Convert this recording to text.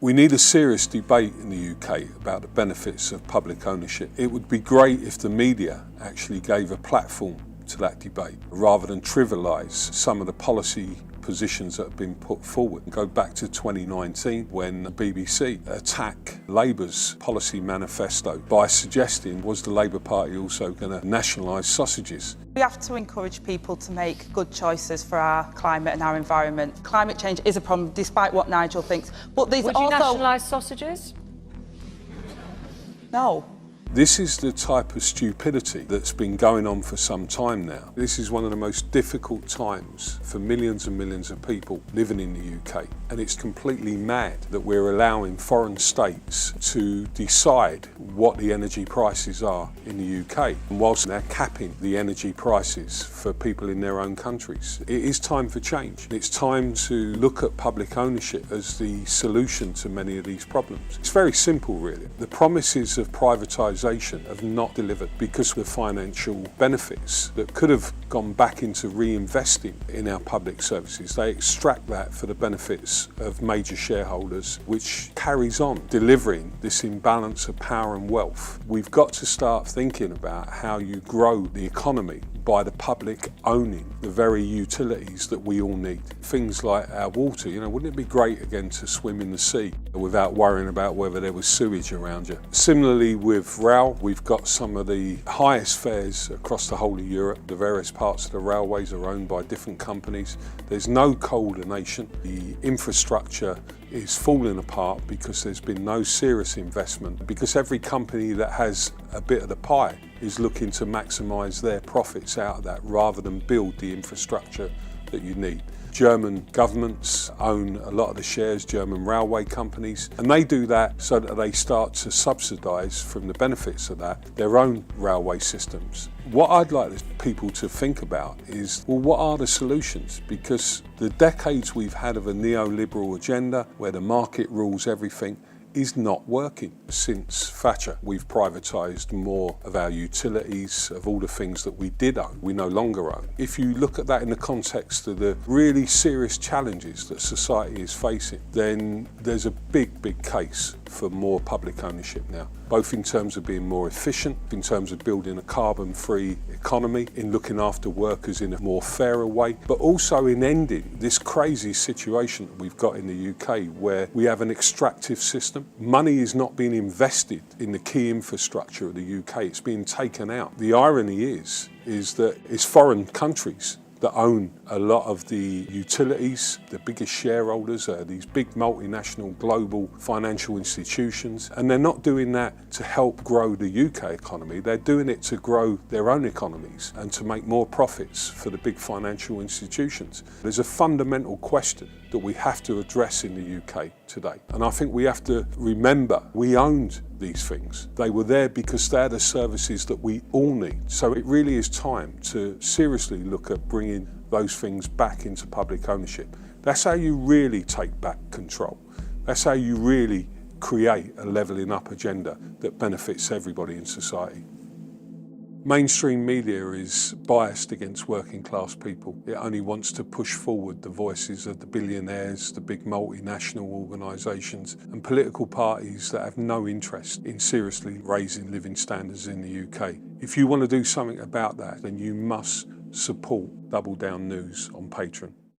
We need a serious debate in the UK about the benefits of public ownership. It would be great if the media actually gave a platform to that debate rather than trivialise some of the policy positions that have been put forward. Go back to 2019 when the BBC attacked Labour's policy manifesto by suggesting, was the Labour Party also going to nationalise sausages? We have to encourage people to make good choices for our climate and our environment. Climate change is a problem, despite what Nigel thinks. But there's Would you nationalise sausages? No. This is the type of stupidity that's been going on for some time now. This is one of the most difficult times for millions and millions of people living in the UK. And it's completely mad that we're allowing foreign states to decide what the energy prices are in the UK, and whilst they're capping the energy prices for people in their own countries. It is time for change. It's time to look at public ownership as the solution to many of these problems. It's very simple, really. The promises of privatisation have not delivered because of the financial benefits that could have gone back into reinvesting in our public services. They extract that for the benefits of major shareholders, which carries on delivering this imbalance of power and wealth. We've got to start thinking about how you grow the economy by the public owning the very utilities that we all need. Things like our water, wouldn't it be great again to swim in the sea without worrying about whether there was sewage around you? Similarly with rail, we've got some of the highest fares across the whole of Europe. The various parts of the railways are owned by different companies. There's no coordination. The infrastructure is falling apart because there's been no serious investment, because every company that has a bit of the pie is looking to maximise their profits out of that rather than build the infrastructure that you need. German governments own a lot of the shares, German railway companies, and they do that so that they start to subsidise from the benefits of that their own railway systems. What I'd like people to think about is, well, what are the solutions? Because the decades we've had of a neoliberal agenda where the market rules everything is not working. Since Thatcher, we've privatised more of our utilities, of all the things that we did own, we no longer own. If you look at that in the context of the really serious challenges that society is facing, then there's a big case for more public ownership now, both in terms of being more efficient, in terms of building a carbon-free economy, in looking after workers in a more fairer way, but also in ending this crazy situation that we've got in the UK where we have an extractive system. Money is not being invested in the key infrastructure of the UK, it's being taken out. The irony is that it's foreign countries that own a lot of the utilities. The biggest shareholders are these big multinational global financial institutions, and they're not doing that to help grow the UK economy, they're doing it to grow their own economies and to make more profits for the big financial institutions. There's a fundamental question that we have to address in the UK today, and I think we have to remember we owned these things. They were there because they're the services that we all need. So it really is time to seriously look at bringing those things back into public ownership. That's how you really take back control. That's how you really create a levelling up agenda that benefits everybody in society. Mainstream media is biased against working class people. It only wants to push forward the voices of the billionaires, the big multinational organisations and political parties that have no interest in seriously raising living standards in the UK. If you want to do something about that, then you must support Double Down News on Patreon.